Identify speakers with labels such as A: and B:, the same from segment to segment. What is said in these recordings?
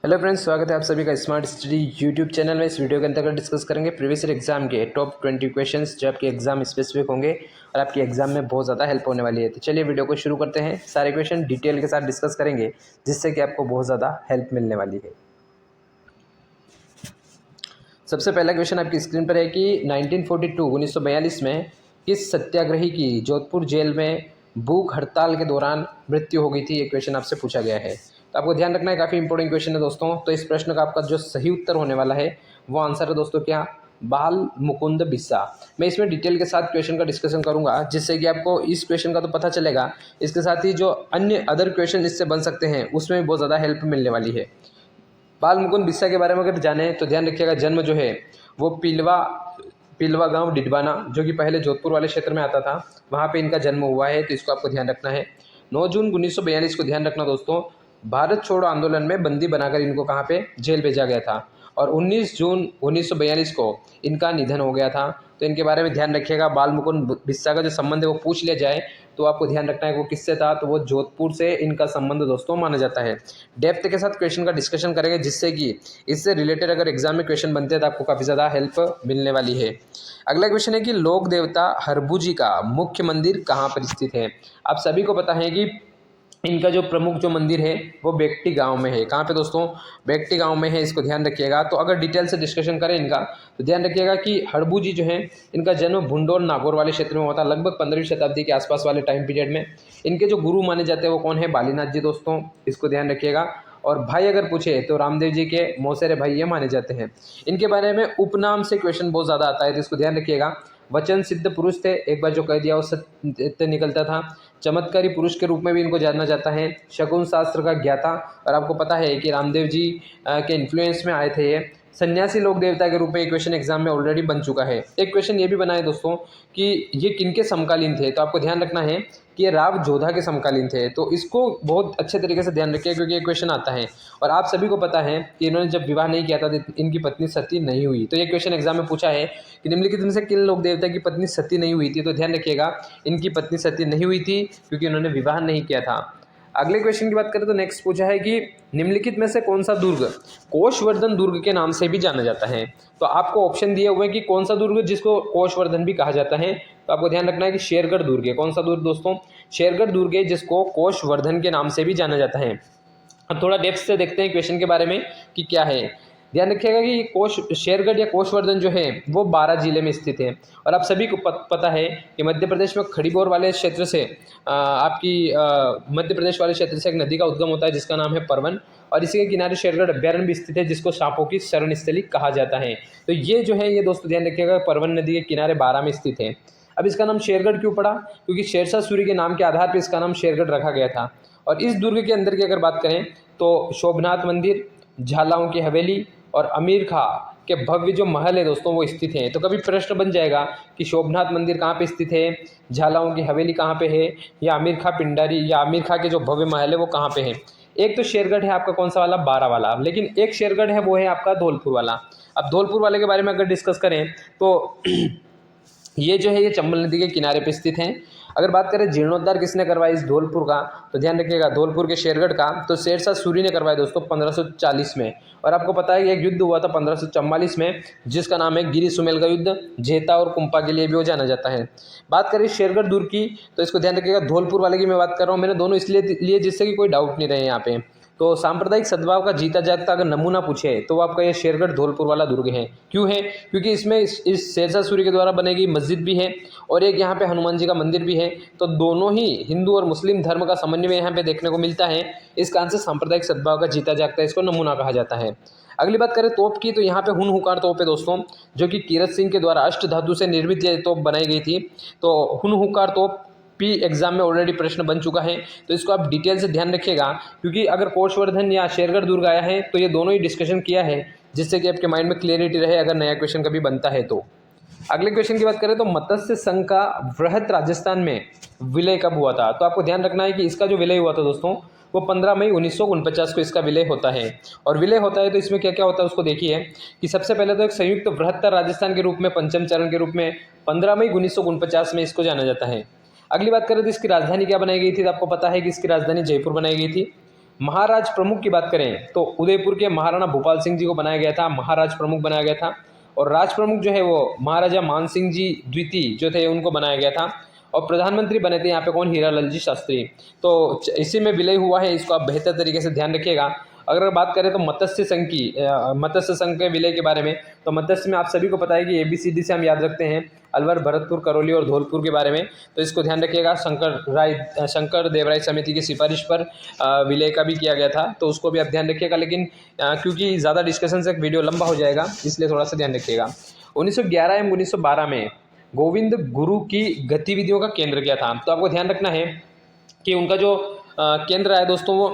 A: Hello friends, स्वागत है आप सभी का स्मार्ट स्टडी यूट्यूब चैनल में। इस वीडियो के अंतर्गत डिस्कस करेंगे प्रीवियस ईयर एग्जाम के टॉप 20 क्वेश्चंस जो आपके एग्जाम स्पेसिफिक होंगे और आपकी एग्जाम में बहुत ज़्यादा हेल्प होने वाली है। तो चलिए वीडियो को शुरू करते हैं। सारे क्वेश्चन डिटेल के साथ डिस्कस करेंगे जिससे कि आपको बहुत ज़्यादा हेल्प मिलने वाली है। सबसे पहला क्वेश्चन आपकी स्क्रीन पर है कि 1942 में किस सत्याग्रही की जोधपुर जेल में भूख हड़ताल के दौरान मृत्यु हो गई थी। ये क्वेश्चन आपसे पूछा गया है, तो आपको ध्यान रखना है, काफ़ी इंपॉर्टेंट क्वेश्चन है दोस्तों। तो इस प्रश्न का आपका जो सही उत्तर होने वाला है वो आंसर है दोस्तों क्या, बाल मुकुंद बिस्सा। मैं इसमें डिटेल के साथ क्वेश्चन का डिस्कशन करूंगा जिससे कि आपको इस क्वेश्चन का तो पता चलेगा, इसके साथ ही जो अन्य अदर क्वेश्चन इससे बन सकते हैं उसमें भी बहुत ज़्यादा हेल्प मिलने वाली है। बाल मुकुंद बिस्सा के बारे में अगर जाने तो ध्यान रखिएगा, जन्म जो है वो पिलवा गांव डिडबाना जो कि पहले जोधपुर वाले क्षेत्र में आता था, वहाँ पे इनका जन्म हुआ है। तो इसको आपको ध्यान रखना है। 9 जून 1942 को ध्यान रखना दोस्तों, भारत छोड़ो आंदोलन में बंदी बनाकर इनको कहाँ पे जेल भेजा गया था और 19 जून 1942 को इनका निधन हो गया था। तो इनके बारे में ध्यान रखिएगा। बाल मुकुंद बिस्सा का जो संबंध है वो पूछ लिया जाए तो आपको ध्यान रखना है वो किससे था, तो वो जोधपुर से इनका संबंध दोस्तों माना जाता है। डेप्थ के साथ क्वेश्चन का डिस्कशन करेंगे जिससे कि इससे रिलेटेड अगर एग्जाम में क्वेश्चन बनते हैं तो आपको काफ़ी ज़्यादा हेल्प मिलने वाली है। अगला क्वेश्चन है कि लोक देवता हरबूजी का मुख्य मंदिर कहाँ पर स्थित है। आप सभी को पता है कि इनका जो प्रमुख जो मंदिर है वो बेकटी गांव में है। कहाँ पे दोस्तों, बेकटी गांव में है, इसको ध्यान रखिएगा। तो अगर डिटेल से डिस्कशन करें इनका तो ध्यान रखिएगा कि हड़बू जी जो है इनका जन्म भुंडोर नागौर वाले क्षेत्र में हुआ था, लगभग 15वीं शताब्दी के आसपास वाले टाइम पीरियड में। इनके जो गुरु माने जाते हैं वो कौन है, बालीनाथ जी दोस्तों, इसको ध्यान रखिएगा। और भाई अगर पूछे तो रामदेव जी के मौसेरे भाई ये माने जाते हैं। इनके बारे में उपनाम से क्वेश्चन बहुत ज़्यादा आता है, तो इसको ध्यान रखिएगा। वचन सिद्ध पुरुष थे, एक बार जो कह दिया वो सत्य निकलता था। चमत्कारी पुरुष के रूप में भी इनको जाना जाता है। शकुन शास्त्र का ज्ञाता, और आपको पता है कि रामदेव जी के इन्फ्लुएंस में आए थे ये। सन्यासी लोक देवता के रूप में एक क्वेश्चन एग्जाम में ऑलरेडी बन चुका है। एक क्वेश्चन ये भी बना है दोस्तों कि ये किनके समकालीन थे, तो आपको ध्यान रखना है कि ये राव जोधा के समकालीन थे। तो इसको बहुत अच्छे तरीके से ध्यान रखिए क्योंकि ये क्वेश्चन आता है। और आप सभी को पता है कि इन्होंने जब विवाह नहीं किया था तो इनकी पत्नी सती नहीं हुई। तो ये क्वेश्चन एग्जाम में पूछा है कि निम्नलिखित में से किन लोक देवता की पत्नी सती नहीं हुई थी। तो ध्यान रखिएगा, इनकी पत्नी सती नहीं हुई थी क्योंकि उन्होंने विवाह नहीं किया था। अगले क्वेश्चन की बात करें तो नेक्स्ट पूछा है कि निम्नलिखित में से कौन सा दुर्ग कोशवर्धन दुर्ग के नाम से भी जाना जाता है। तो आपको ऑप्शन दिए हुए हैं कि कौन सा दुर्ग जिसको कोशवर्धन भी कहा जाता है। तो आपको ध्यान रखना है कि शेरगढ़ दुर्ग है। कौन सा दुर्ग दोस्तों, शेरगढ़ दुर्ग है जिसको कोशवर्धन के नाम से भी जाना जाता है। अब थोड़ा डेप्थ से देखते हैं क्वेश्चन के बारे में कि क्या है। ध्यान रखिएगा कि शेरगढ़ या कोशवर्धन जो है वो 12 जिले में स्थित है। और आप सभी को पता है कि मध्य प्रदेश में खड़ीबोर वाले क्षेत्र से मध्य प्रदेश वाले क्षेत्र से एक नदी का उद्गम होता है जिसका नाम है परवन, और इसी के किनारे शेरगढ़ अभ्यारण्य भी स्थित है जिसको सांपों की शरण स्थली कहा जाता है। तो ये जो है ये दोस्तों ध्यान रखिएगा, परवन नदी के किनारे 12 में स्थित है। अब इसका नाम शेरगढ़ क्यों पड़ा, क्योंकि शेरशाह सूरी के नाम के आधार पर इसका नाम शेरगढ़ रखा गया था। और इस दुर्ग के अंदर की अगर बात करें तो शोभनाथ मंदिर, झालाओं की हवेली और अमीर खां के भव्य जो महल है दोस्तों वो स्थित हैं। तो कभी प्रश्न बन जाएगा कि शोभनाथ मंदिर कहाँ पे स्थित है, झालाओं की हवेली कहाँ पे है, या अमीर खां पिंडारी या अमीर खां के जो भव्य महल है वो कहाँ पे है। एक तो शेरगढ़ है आपका कौन सा वाला, 12 वाला, लेकिन एक शेरगढ़ है वो है आपका धौलपुर वाला। अब धौलपुर वाले के बारे में अगर डिस्कस करें तो ये जो है ये चंबल नदी के किनारे पे स्थित हैं। अगर बात करें जीर्णोद्धार किसने करवाया इस धौलपुर का, तो ध्यान रखिएगा धौलपुर के शेरगढ़ का तो शेरशाह सूरी ने करवाया दोस्तों 1540 में। और आपको पता है कि एक युद्ध हुआ था 1544 में जिसका नाम है गिरी सुमेल का युद्ध, जेता और कुंपा के लिए भी वो जाना जाता है। बात करें शेरगढ़ दुर्ग की तो इसको ध्यान रखिएगा, धौलपुर वाले की मैं बात कर रहा हूँ, मैंने दोनों इसलिए लिए जिससे कि कोई डाउट नहीं रहे यहाँ पे। तो सांप्रदायिक सद्भाव का जीता जागता अगर नमूना पूछे तो वो आपका ये शेरगढ़ धौलपुर वाला दुर्ग है। क्यों है, क्योंकि इसमें इस शेरशाह सूरी के द्वारा बनी गई मस्जिद भी है और एक यहाँ पे हनुमान जी का मंदिर भी है। तो दोनों ही हिंदू और मुस्लिम धर्म का समन्वय यहाँ पे देखने को मिलता है। इस कारण से सांप्रदायिक सद्भाव का जीता जागता इसको नमूना कहा जाता है। अगली बात करें तोप की तो यहाँ पे हुन हुकार तोप है दोस्तों, जो कि कीरत सिंह के द्वारा अष्ट धातु से निर्मित ये तोप बनाई गई थी। तो हुन हुकार तोप पी एग्जाम में ऑलरेडी प्रश्न बन चुका है, तो इसको आप डिटेल से ध्यान रखिएगा क्योंकि अगर कोशवर्धन या शेरगढ़ दुर्ग आया है तो ये दोनों ही डिस्कशन किया है जिससे कि आपके माइंड में क्लियरिटी रहे अगर नया क्वेश्चन कभी बनता है तो। अगले क्वेश्चन की बात करें तो मत्स्य संघ का वृहत राजस्थान में विलय कब हुआ था। तो आपको ध्यान रखना है कि इसका जो विलय हुआ था दोस्तों वो 15 मई 1949 को इसका विलय होता है। और विलय होता है तो इसमें क्या क्या होता है उसको देखिए कि सबसे पहले तो एक संयुक्त बृहत्तर राजस्थान के रूप में पंचम चरण के रूप में 15 मई 1949 में इसको जाना जाता है। अगली बात करें तो इसकी राजधानी क्या बनाई गई थी, तो आपको पता है कि इसकी राजधानी जयपुर बनाई गई थी। महाराज प्रमुख की बात करें तो उदयपुर के महाराणा भूपाल सिंह जी को बनाया गया था, महाराज प्रमुख बनाया गया था। और राज प्रमुख जो है वो महाराजा मान सिंह जी द्वितीय जो थे उनको बनाया गया था। और प्रधानमंत्री बने थे यहाँ पे कौन, हीरालाल जी शास्त्री। तो इसी में विलय हुआ है, इसको आप बेहतर तरीके से ध्यान रखिएगा। अगर बात करें तो मत्स्य संघ के विलय के बारे में, तो मत्स्य में आप सभी को पता है कि ABCD से हम याद रखते हैं, अलवर, भरतपुर, करौली और धौलपुर के बारे में। तो इसको ध्यान रखिएगा। शंकर देवराय समिति की सिफारिश पर विलय का भी किया गया था, तो उसको भी आप ध्यान रखिएगा। लेकिन क्योंकि ज़्यादा डिस्कशन से वीडियो लंबा हो जाएगा, इसलिए थोड़ा सा ध्यान रखिएगा। 1911 एवं 1912 में गोविंद गुरु की गतिविधियों का केंद्र क्या था? तो आपको ध्यान रखना है कि उनका जो केंद्र है दोस्तों वो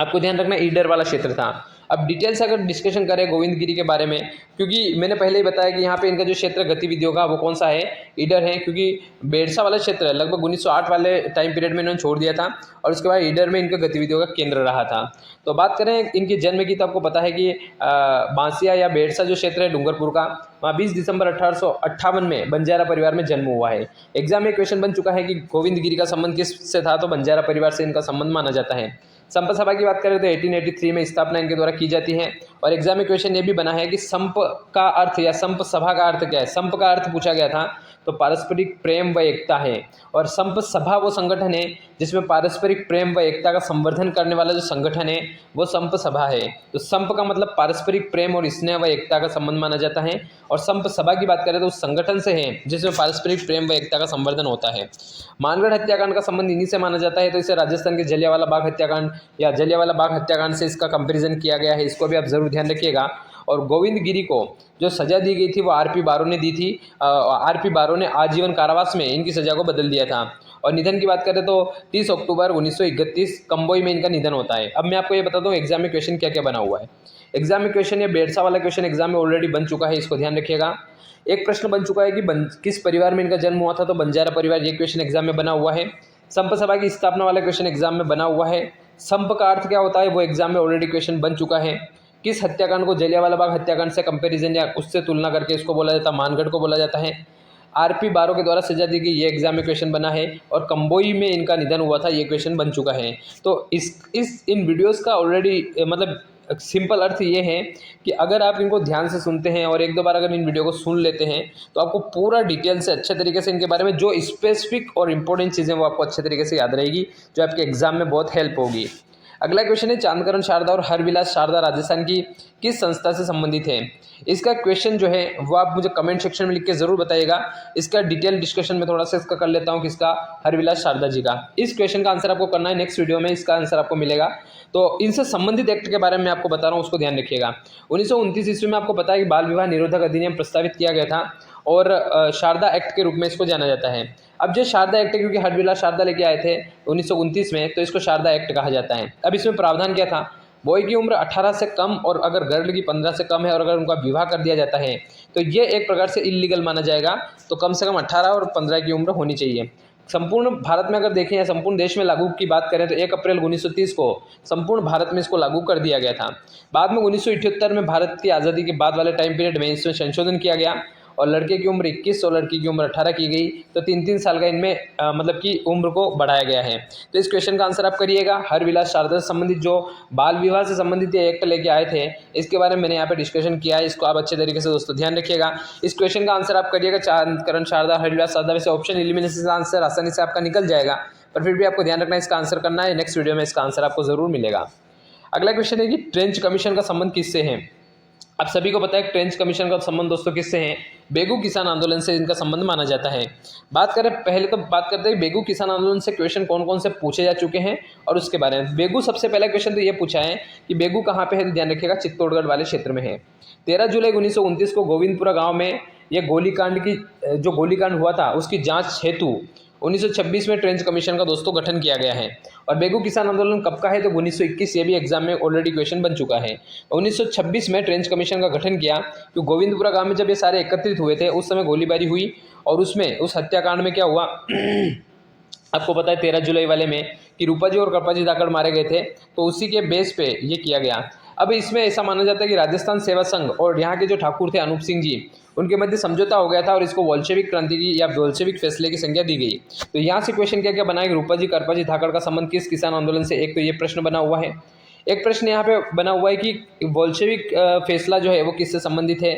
A: आपको ध्यान रखना ईडर वाला क्षेत्र था। अब डिटेल से अगर डिस्कशन करें गोविंद गिरी के बारे में, क्योंकि मैंने पहले ही बताया कि यहाँ पे इनका जो क्षेत्र गतिविधियों का वो कौन सा है, ईडर है। क्योंकि बेरसा वाला क्षेत्र लगभग 1908 वाले टाइम पीरियड में इन्होंने छोड़ दिया था और उसके बाद ईडर में इनका गतिविधियों का केंद्र रहा था। तो बात करें इनके जन्म की, तो आपको पता है कि बांसिया या बेरसा जो क्षेत्र है डूंगरपुर का, वहाँ 20 दिसंबर 1858 में बंजारा परिवार में जन्म हुआ है। एग्जाम में क्वेश्चन बन चुका है कि गोविंद गिरी का संबंध किससे था, तो बंजारा परिवार से इनका संबंध माना जाता है। संप सभा की बात करें तो 1883 में स्थापना इनके द्वारा की जाती है। और एग्जाम में क्वेश्चन ये भी बना है कि संप का अर्थ या संप सभा का अर्थ क्या है। संप का अर्थ पूछा गया था, तो पारस्परिक प्रेम व एकता है। और संप सभा वो संगठन है जिसमें पारस्परिक प्रेम व एकता का संवर्धन करने वाला जो संगठन है वो संप सभा है। तो संप का मतलब पारस्परिक प्रेम और स्नेह व एकता का संबंध माना जाता है। और संप सभा की बात करें तो उस संगठन से है जिसमें पारस्परिक प्रेम व एकता का संवर्धन होता है। मानगढ़ हत्याकांड का संबंध इन्हीं से माना जाता है, तो इसे राजस्थान के जलियांवाला बाग हत्याकांड या जलियांवाला बाग हत्याकांड से इसका कंपैरिजन किया गया है। इसको भी आप जरूर ध्यान रखिएगा। और गोविंद गिरी को जो सजा दी गई थी वो आरपी बारो ने दी थी। आरपी बारो ने आजीवन कारावास में इनकी सजा को बदल दिया था। और निधन की बात करें तो 30 अक्टूबर 1931 कंबोई में इनका निधन होता है। अब मैं आपको ये बताता हूँ एग्जाम में क्वेश्चन क्या क्या बना हुआ है। एग्जाम में क्वेश्चन, ये बेरसा वाला क्वेश्चन एग्जाम में ऑलरेडी बन चुका है, इसको ध्यान रखिएगा। एक प्रश्न बन चुका है कि किस परिवार में इनका जन्म हुआ था, तो बंजारा परिवार, ये क्वेश्चन एग्जाम में बना हुआ है। संप सभा की स्थापना वाला क्वेश्चन एग्जाम में बना हुआ है। संप का अर्थ क्या होता है वो एग्जाम में ऑलरेडी क्वेश्चन बन चुका है। किस हत्याकांड को जलियांवाला बाग हत्याकांड से कंपैरिजन या उससे तुलना करके इसको बोला जाता है, मानगढ़ को बोला जाता है। आरपी बारो के द्वारा सजा दी गई, ये एग्जाम में क्वेश्चन बना है। और कंबोई में इनका निधन हुआ था, ये क्वेश्चन बन चुका है। तो इन वीडियोस का ऑलरेडी मतलब सिंपल अर्थ ये है कि अगर आप इनको ध्यान से सुनते हैं और एक दो बार अगर इन वीडियो को सुन लेते हैं तो आपको पूरा डिटेल से अच्छे तरीके से इनके बारे में जो स्पेसिफिक और इंपॉर्टेंट चीज़ें वो आपको अच्छे तरीके से याद रहेगी, जो आपके एग्जाम में बहुत हेल्प होगी। अगला क्वेश्चन है चांदकरण शारदा और हरविलास शारदा राजस्थान की किस संस्था से संबंधित है। इसका क्वेश्चन जो है वो आप मुझे कमेंट सेक्शन में लिख के जरूर बताइएगा। इसका डिटेल डिस्कशन में थोड़ा सा इसका कर लेता हूँ, किसका, हरविलास शारदा जी का। इस क्वेश्चन का आंसर आपको करना है, नेक्स्ट वीडियो में इसका आंसर आपको मिलेगा। तो इनसे संबंधित एक्ट के बारे में आपको बता रहा हूँ, उसको ध्यान रखिएगा। 1929 ईस्वी में आपको पता है कि बाल विवाह निरोधक अधिनियम प्रस्तावित किया गया था और शारदा एक्ट के रूप में इसको जाना जाता है। अब जो शारदा एक्ट है, क्योंकि हरविलास शारदा लेके आए थे 1929 में, तो इसको शारदा एक्ट कहा जाता है। अब इसमें प्रावधान क्या था, बॉय की उम्र 18 से कम और अगर गर्ल की 15 से कम है और अगर उनका विवाह कर दिया जाता है तो ये एक प्रकार से इलीगल माना जाएगा। तो कम से कम 18 और 15 की उम्र होनी चाहिए। संपूर्ण भारत में अगर देखें या संपूर्ण देश में लागू की बात करें तो 1 अप्रैल 1930 को संपूर्ण भारत में इसको लागू कर दिया गया था। बाद में 1978 में भारत की आज़ादी के बाद वाले टाइम पीरियड में इसमें संशोधन किया गया और लड़के की उम्र 21 और लड़की की उम्र 18 की गई। तो 3-3 साल का इनमें मतलब कि उम्र को बढ़ाया गया है। तो इस क्वेश्चन का आंसर आप करिएगा। हरविलास शारदा से संबंधित जो बाल विवाह से संबंधित ये एक्ट लेके आए थे, इसके बारे में मैंने यहाँ पे डिस्कशन किया है, इसको आप अच्छे तरीके से दोस्तों ध्यान रखिएगा। इस क्वेश्चन का आंसर आप करिएगा चांदकरण शारदा हरविलास शारदा में से ऑप्शन एलिमिनेशन का आंसर आसानी से आपका निकल जाएगा, पर फिर भी आपको ध्यान रखना है, इसका आंसर करना है। नेक्स्ट वीडियो में इसका आंसर आपको जरूर मिलेगा। अगला क्वेश्चन है कि ट्रेंच कमीशन का संबंध किससे है। आप सभी को पता है ट्रेंच कमीशन का संबंध दोस्तों किससे है, बेगू किसान आंदोलन से इनका संबंध माना जाता है। बात करें पहले तो बात करते हैं बेगू किसान आंदोलन से क्वेश्चन कौन कौन से पूछे जा चुके हैं और उसके बारे में। बेगू सबसे पहला क्वेश्चन तो ये पूछा है कि बेगू कहाँ पे है, तो ध्यान रखिएगा चित्तौड़गढ़ वाले क्षेत्र में है। 13 जुलाई 1929 को गोविंदपुरा गाँव में ये गोलीकांड हुआ था उसकी जाँच हेतु 1926 में ट्रेंच कमीशन का दोस्तों गठन किया गया है। और बेगू किसान आंदोलन कब का है, तो 1921, ये भी एग्जाम में ऑलरेडी क्वेश्चन बन चुका है। 1926 में ट्रेंच कमीशन का गठन किया कि गोविंदपुरा गांव में जब ये सारे एकत्रित हुए थे उस समय गोलीबारी हुई और उसमें उस हत्याकांड में क्या हुआ आपको पता है 13 जुलाई वाले में कि रूपाजी और कृपाजी धाकड़ मारे गए थे, तो उसी के बेस पे ये किया गया। अब इसमें ऐसा माना जाता है कि राजस्थान सेवा संघ और यहाँ के जो ठाकुर थे अनूप सिंह जी, उनके मध्य समझौता हो गया था और इसको बोल्शेविक क्रांति की या बोल्शेविक फैसले की संज्ञा दी गई। तो यहाँ से क्वेश्चन क्या क्या बना है कि रूपाजी करपाजी धाकड़ का संबंध किस किसान आंदोलन से, एक तो ये प्रश्न बना हुआ है। एक प्रश्न यहाँ पे बना हुआ है कि बोल्शेविक फैसला जो है वो किससे संबंधित है।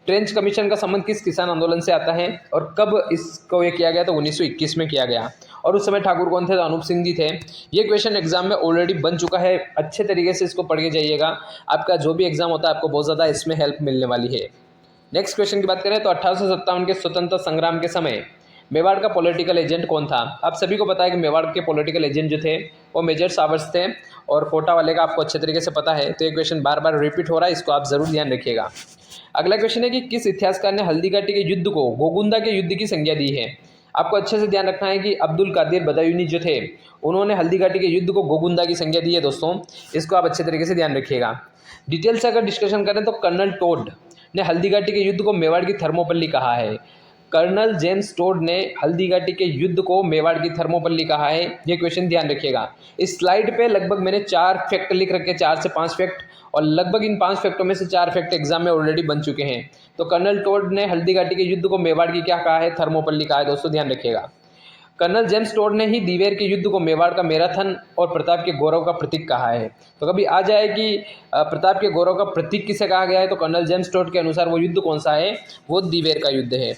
A: ट्रेंच कमीशन का संबंध किस किसान आंदोलन से आता है और कब इसको ये किया गया, तो 1921 में किया गया। और उस समय ठाकुर कौन थे, तो अनूप सिंह जी थे। ये क्वेश्चन एग्जाम में ऑलरेडी बन चुका है, अच्छे तरीके से इसको पढ़ के जाइएगा, आपका जो भी एग्जाम होता है आपको बहुत ज़्यादा इसमें हेल्प मिलने वाली है। नेक्स्ट क्वेश्चन की बात करें तो 1857 के स्वतंत्रता संग्राम के समय मेवाड़ का पॉलिटिकल एजेंट कौन था। आप सभी को पता है कि मेवाड़ के पॉलिटिकल एजेंट जो थे वो मेजर सावर्स थे और कोटा वाले का आपको अच्छे तरीके से पता है। तो ये क्वेश्चन बार बार रिपीट हो रहा है, इसको आप जरूर ध्यान रखिएगा। अगला क्वेश्चन है कि किस इतिहासकार ने हल्दीघाटी के युद्ध को गोगुंदा के युद्ध की संज्ञा दी है। आपको अच्छे से ध्यान रखना है कि अब्दुल कादिर बदायूनी जो थे उन्होंने हल्दीघाटी के युद्ध को गोगुंदा की संज्ञा दी है दोस्तों, इसको आप अच्छे तरीके से ध्यान रखिएगा। डिटेल से अगर डिस्कशन करें तो कर्नल टोड ने हल्दीघाटी के युद्ध को मेवाड़ की थर्मोपल्ली कहा है। कर्नल जेम्स टोड ने हल्दीघाटी के युद्ध को मेवाड़ की थर्मोपल्ली कहा है। ये क्वेश्चन ध्यान रखिएगा। इस स्लाइड पे लगभग मैंने 4 फैक्ट लिख रखे, 4 से 5 फैक्ट, और लगभग इन 5 फैक्टों में से 4 फैक्ट एग्जाम में ऑलरेडी बन चुके हैं। तो कर्नल टोड ने हल्दीघाटी के युद्ध को मेवाड़ की क्या कहा है, थर्मोपल्ली कहा है दोस्तों, ध्यान रखिएगा। कर्नल जेम्स टोड ने ही दीवेर के युद्ध को मेवाड़ का मैराथन और प्रताप के गौरव का प्रतीक कहा है। तो कभी आ जाए कि प्रताप के गौरव का प्रतीक किसे कहा गया है, तो कर्नल जेम्स टोड के अनुसार वो युद्ध कौन सा है, वो दीवेर का युद्ध है।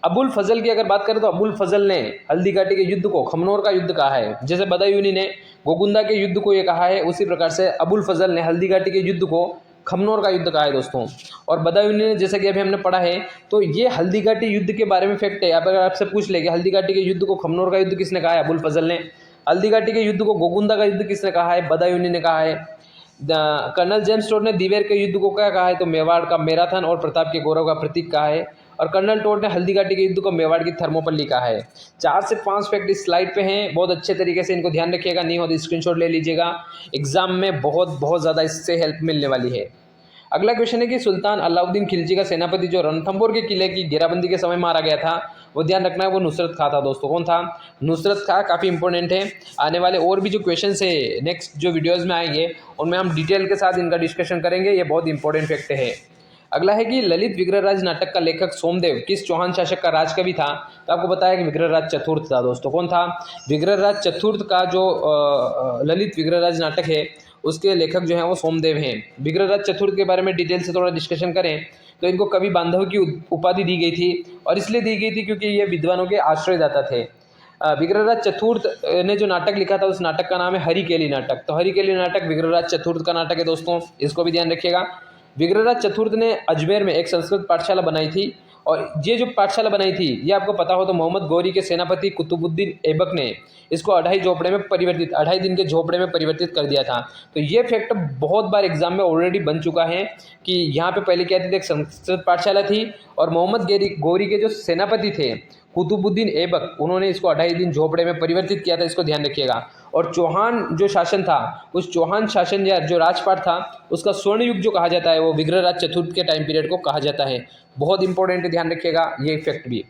A: अबुल फजल की अगर बात करें तो अबुल फजल ने हल्दीघाटी के युद्ध को खमनोर का युद्ध कहा है। जैसे बदायूनी ने गोगुंदा के युद्ध को ये कहा है, उसी प्रकार से अबुल फजल ने हल्दीघाटी के युद्ध को खमनोर का युद्ध कहा है दोस्तों। और बदायूनी ने, जैसे कि अभी हमने पढ़ा है, तो ये हल्दीघाटी युद्ध के बारे में फैक्ट है। अगर आपसे पूछ ले कि हल्दीघाटी के युद्ध को खमनोर का युद्ध किसने कहा है, अबुल फजल ने। हल्दीघाटी के युद्ध को गोगुंदा का युद्ध किसने कहा है, बदायूनी ने कहा है। कर्नल जेम्स टोड ने दीवेर के युद्ध को क्या कहा है, तो मेवाड़ का मैराथन और प्रताप के गौरव का प्रतीक कहा है। और कर्नल टोड ने हल्दीघाटी के युद्ध को मेवाड़ की थर्मोपल्ली कहा है। 4 से 5 फैक्ट इस स्लाइड पे हैं, बहुत अच्छे तरीके से इनको ध्यान रखिएगा, नहीं हो तो स्क्रीनशॉट ले लीजिएगा, एग्जाम में बहुत ज़्यादा इससे हेल्प मिलने वाली है। अगला क्वेश्चन है कि सुल्तान अलाउद्दीन खिलजी का सेनापति जो रणथंभौर के किले की घेराबंदी के समय मारा गया था, वो ध्यान रखना है, वो नुसरत खां था दोस्तों। कौन था, नुसरत खां। काफ़ी इंपॉर्टेंट है। आने वाले और भी जो क्वेश्चन है नेक्स्ट जो वीडियोज़ में आएंगे उनमें हम डिटेल के साथ इनका डिस्कशन करेंगे, ये बहुत इंपॉर्टेंट फैक्ट है। अगला है कि ललित विग्रहराज नाटक का लेखक सोमदेव किस चौहान शासक का राजकवि था। तो आपको पता है कि विग्रहराज चतुर्थ था दोस्तों। कौन था, विग्रहराज चतुर्थ का जो ललित विग्रहराज नाटक है उसके लेखक जो हैं वो सोमदेव हैं। विग्रहराज चतुर्थ के बारे में डिटेल से थोड़ा डिस्कशन करें तो इनको कवि बांधव की उपाधि दी गई थी, और इसलिए दी गई थी क्योंकि ये विद्वानों के आश्रयदाता थे। विग्रहराज चतुर्थ ने जो नाटक लिखा था उस नाटक का नाम है हरिकेली नाटक। तो हरिकेली नाटक विग्रहराज चतुर्थ का नाटक है दोस्तों, इसको भी ध्यान रखिएगा। विग्रहराज चतुर्थ ने अजमेर में एक संस्कृत पाठशाला बनाई थी, और ये जो पाठशाला बनाई थी ये आपको पता हो तो मोहम्मद गौरी के सेनापति कुतुबुद्दीन ऐबक ने इसको 2.5 दिन के झोपड़े में परिवर्तित कर दिया था। तो ये फैक्ट बहुत बार एग्जाम में ऑलरेडी बन चुका है कि यहाँ पे पहले क्या थी, एक संस्कृत पाठशाला थी और मोहम्मद गौरी के जो सेनापति थे कुतुबुद्दीन ऐबक, उन्होंने इसको 2.5 दिन झोपड़े में परिवर्तित किया था, इसको ध्यान रखिएगा। और चौहान जो शासन था, उस चौहान शासन या जो राजपाट था उसका स्वर्ण युग जो कहा जाता है वो विग्रहराज चतुर्थ के टाइम पीरियड को कहा जाता है। बहुत इंपॉर्टेंट है, ध्यान रखिएगा ये फैक्ट भी।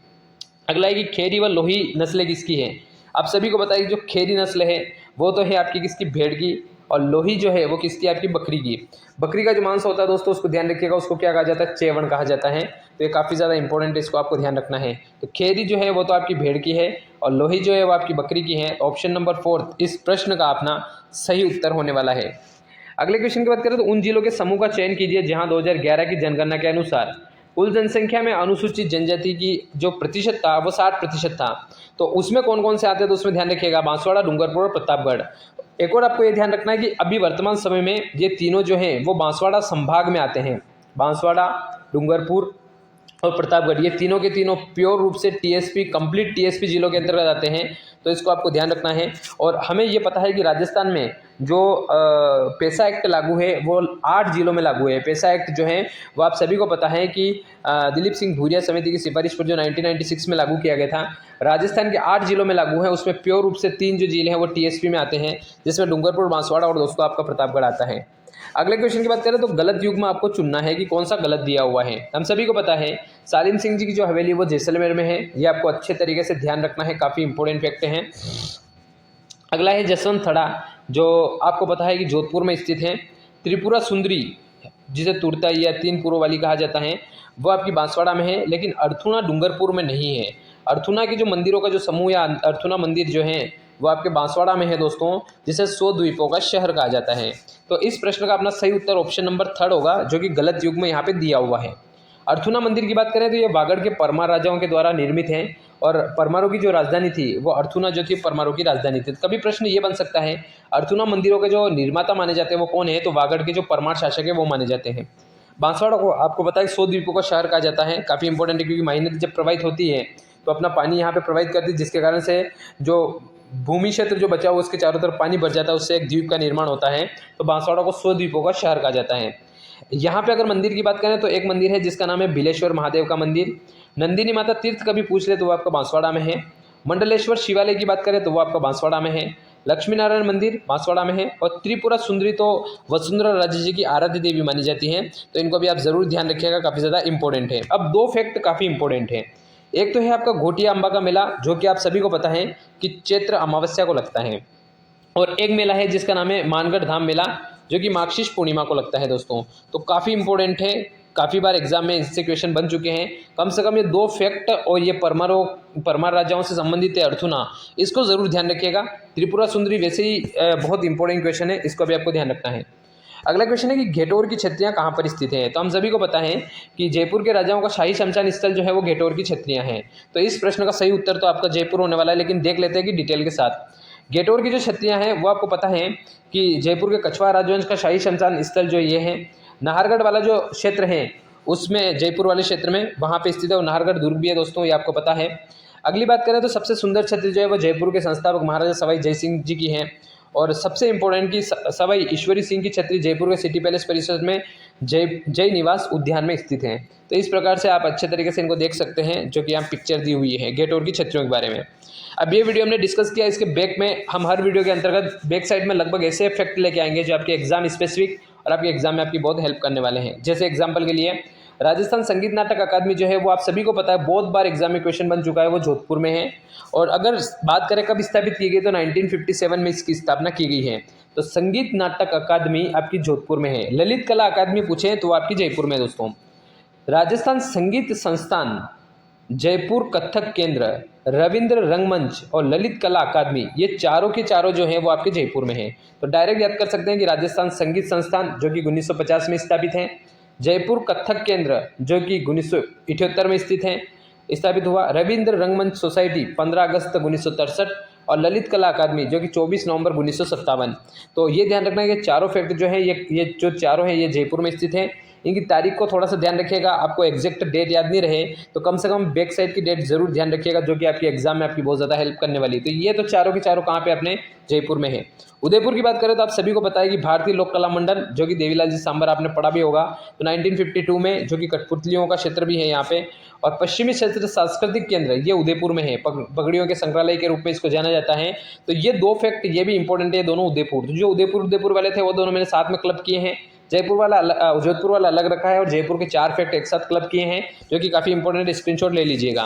A: अगला है कि खेरी व लोही नस्लें किसकी हैं। आप सभी को बताइए जो खेरी नस्ल है वो तो है आपकी किसकी, भेड़ की, और लोही जो है वो किसकी, आपकी बकरी की। बकरी का जो मांस होता है दोस्तों उसको ध्यान रखिएगा, उसको क्या कहा जाता है, चेवण कहा जाता है। तो ये काफ़ी ज़्यादा इंपॉर्टेंट है, इसको आपको ध्यान रखना है। तो खेरी जो है वो तो आपकी भेड़ की है और लोही जो है वो आपकी बकरी की है। ऑप्शन नंबर 4 इस प्रश्न का अपना सही उत्तर होने वाला है। अगले क्वेश्चन की बात करें तो उन जिलों के समूह का चयन कीजिए जहां 2011 की जनगणना के अनुसार कुल जनसंख्या में अनुसूचित जनजाति की जो प्रतिशत था वो 60% था। तो उसमें कौन कौन से आते हैं, तो उसमें ध्यान रखिएगा बांसवाड़ा, डूंगरपुर और प्रतापगढ़। एक और आपको ये ध्यान रखना है कि अभी वर्तमान समय में ये तीनों जो हैं वो बांसवाड़ा संभाग में आते हैं। बांसवाड़ा, डूंगरपुर और प्रतापगढ़, ये तीनों के तीनों प्योर रूप से टीएसपी, कंप्लीट टीएसपी जिलों के अंतर्गत आते हैं। तो इसको आपको ध्यान रखना है। और हमें ये पता है कि राजस्थान में जो पेशा एक्ट लागू है वो 8 जिलों में लागू है। पेशा एक्ट जो है वो आप सभी को पता है कि दिलीप सिंह भूरिया समिति की सिफारिश पर जो 1996 में लागू किया गया था, राजस्थान के 8 जिलों में लागू है। उसमें प्योर रूप से 3 जो जिले हैं वो टीएसपी में आते हैं, जिसमें डूंगरपुर, बांसवाड़ा और दोस्तों आपका प्रतापगढ़ आता है। अगले क्वेश्चन की बात करें तो गलत युग में आपको चुनना है कि कौन सा गलत दिया हुआ है। हम सभी को पता है सालिम सिंह जी की जो हवेली वो जैसलमेर में है, ये आपको अच्छे तरीके से ध्यान रखना है, काफ़ी इंपॉर्टेंट फैक्ट हैं। अगला है जसवंत थड़ा, जो आपको पता है कि जोधपुर में स्थित है। त्रिपुरा सुंदरी जिसे तुरताई या तीन पुरों वाली कहा जाता है, वो आपकी बांसवाड़ा में है, लेकिन अर्थुना डूंगरपुर में नहीं है। अर्थुना के जो मंदिरों का जो समूह या अर्थुना मंदिर जो है वो आपके बांसवाड़ा में है दोस्तों, जिसे 100 द्वीपों का शहर कहा जाता है। तो इस प्रश्न का अपना सही उत्तर ऑप्शन नंबर 3 होगा, जो कि गलत युग में यहाँ पे दिया हुआ है। अर्थुना मंदिर की बात करें तो ये वागड़ के परमार राजाओं के द्वारा निर्मित है, और परमारों की जो राजधानी थी वो अर्थुना जो थी परमारों की राजधानी थी। कभी प्रश्न ये बन सकता है अर्थुना मंदिरों के जो निर्माता माने जाते हैं वो कौन है, तो वागड़ के जो परमार शासक है वो माने जाते हैं। बांसवाड़ा को आपको पता है 100 द्वीपों का शहर कहा जाता है, काफ़ी इंपॉर्टेंट है, क्योंकि माही नदी जब प्रवाहित होती है तो अपना पानी यहाँ पे प्रवाहित करती है, जिसके कारण से जो भूमि क्षेत्र जो बचा हुआ उसके चारों तरफ पानी भर जाता है, उससे एक द्वीप का निर्माण होता है। तो बांसवाड़ा को 100 द्वीपों का शहर कहा जाता है। यहाँ पे अगर मंदिर की बात करें तो एक मंदिर है जिसका नाम है बिलेश्वर महादेव का मंदिर। नंदिनी माता तीर्थ कभी पूछ ले तो वो आपका बांसवाड़ा में है। मंडलेश्वर शिवालय की बात करें तो वो आपका बांसवाड़ा में है। लक्ष्मी नारायण मंदिर बांसवाड़ा में है। और त्रिपुरा सुंदरी तो वसुंधरा राजे जी की आराध्य देवी मानी जाती हैं, तो इनको भी आप जरूर ध्यान रखिएगा, काफ़ी ज़्यादा इंपॉर्टेंट है। अब 2 फैक्ट काफ़ी इंपॉर्टेंट है। एक तो है आपका घोटिया अंबा का मेला, जो कि आप सभी को पता है कि चैत्र अमावस्या को लगता है, और एक मेला है जिसका नाम है मानगढ़ धाम मेला, जो कि मार्गशीर्ष पूर्णिमा को लगता है दोस्तों। तो काफ़ी इंपॉर्टेंट है, काफ़ी बार एग्जाम में इससे क्वेश्चन बन चुके हैं। कम से कम ये 2 फैक्ट, और ये परमार राजाओं से संबंधित है अर्थुना, इसको ज़रूर ध्यान रखिएगा। त्रिपुरा सुंदरी वैसे ही बहुत इंपॉर्टेंट क्वेश्चन है, इसको भी आपको ध्यान रखना है। अगला क्वेश्चन है कि घेटोर की छत्रियाँ कहाँ पर स्थित हैं। तो हम सभी को पता है कि जयपुर के राजाओं का शाही शमशान स्थल जो है वो घेटोर की छत्रियाँ हैं। तो इस प्रश्न का सही उत्तर तो आपका जयपुर होने वाला है, लेकिन देख लेते हैं कि डिटेल के साथ। घेटोर की जो छत्रियाँ हैं वो आपको पता है कि जयपुर के कछवा राजवंश का शाही शमशान स्थल जो ये है, नाहरगढ़ वाला जो क्षेत्र है उसमें, जयपुर वाले क्षेत्र में वहाँ पे स्थित है, और नाहरगढ़ दुर्ग भी है दोस्तों, ये आपको पता है। अगली बात करें तो सबसे सुंदर छत्र जो है वो जयपुर के संस्थापक महाराजा सवाई जय सिंह जी की है। और सबसे इंपॉर्टेंट की सवाई ईश्वरी सिंह की छत्री जयपुर के सिटी पैलेस परिसर में जय निवास उद्यान में स्थित है। तो इस प्रकार से आप अच्छे तरीके से इनको देख सकते हैं, जो कि यहाँ पिक्चर दी हुई है घेटोर की छत्रियों के बारे में। अब ये वीडियो हमने डिस्कस किया, इसके बैक में हम हर वीडियो के अंतर्गत बैक साइड में लगभग ऐसे फैक्ट लेके आएंगे जो आपके एग्जाम स्पेसिफिक और आपके एग्जाम में आपकी बहुत हेल्प करने वाले हैं। जैसे एग्जाम्पल के लिए राजस्थान संगीत नाटक अकादमी जो है वो आप सभी को पता है बहुत बार एग्जाम में क्वेश्चन बन चुका है, वो जोधपुर में है। और अगर बात करें कब स्थापित की गई तो 1957 में इसकी स्थापना की गई है। तो संगीत नाटक अकादमी आपकी जोधपुर में है। ललित कला अकादमी पूछे तो आपकी जयपुर में दोस्तों। राजस्थान संगीत संस्थान, जयपुर कथक केंद्र, रविंद्र रंगमंच और ललित कला अकादमी, ये चारों के चारों जो हैं वो आपके जयपुर में हैं। तो डायरेक्ट याद कर सकते हैं कि राजस्थान संगीत संस्थान जो कि 1950 में स्थापित है, जयपुर कथक केंद्र जो कि 1978 में स्थित है, स्थापित हुआ, रविंद्र रंगमंच सोसाइटी 15 अगस्त 1963, और ललित कला अकादमी जो कि 24 नवंबर 1957। तो ये ध्यान रखना है कि चारों फैक्ट जो है ये जो चारों हैं ये जयपुर में स्थित हैं। इनकी तारीख को थोड़ा सा ध्यान रखिएगा, आपको एग्जैक्ट डेट याद नहीं रहे तो कम से कम बैक साइड की डेट जरूर ध्यान रखिएगा, जो कि आपके एग्जाम में आपकी बहुत ज़्यादा हेल्प करने वाली है। तो ये तो चारों के चारों कहाँ पे अपने जयपुर में है। उदयपुर की बात करें तो आप सभी को पता है कि भारतीय लोक कला मंडल जो कि देवीलाल जी सांबर आपने पढ़ा भी होगा, तो 1952 में, जो कि कठपुतलियों का क्षेत्र भी है यहाँ पे। और पश्चिमी क्षेत्र सांस्कृतिक केंद्र ये उदयपुर में है, पगड़ियों के संग्रहालय के रूप में इसको जाना जाता है। तो ये 2 फैक्ट ये भी इंपॉर्टेंट है, दोनों उदयपुर। जो उदयपुर वाले थे वो दोनों मैंने साथ में क्लब किए हैं। जयपुर वाला जोधपुर वाला अलग रखा है, और जयपुर के 4 फैक्ट एक साथ क्लब किए हैं, जो कि काफ़ी इंपॉर्टेंट है, स्क्रीनशॉट ले लीजिएगा।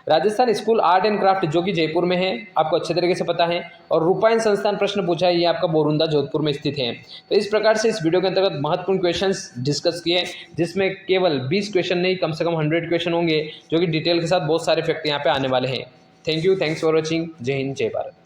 A: Rajasthan school art and craft जो कि जयपुर में है, आपको अच्छे तरीके से पता है। और रूपायन संस्थान प्रश्न पूछा है, ये आपका बोरुंदा जोधपुर में स्थित है। तो इस प्रकार से इस वीडियो के अंतर्गत महत्वपूर्ण क्वेश्चंस डिस्कस किए, जिसमें केवल 20 क्वेश्चन नहीं कम से कम 100 क्वेश्चन होंगे, जो कि डिटेल के साथ बहुत सारे फैक्ट यहाँ पे आने वाले हैं। Thank you, thanks for watching. जय हिंद, जय भारत।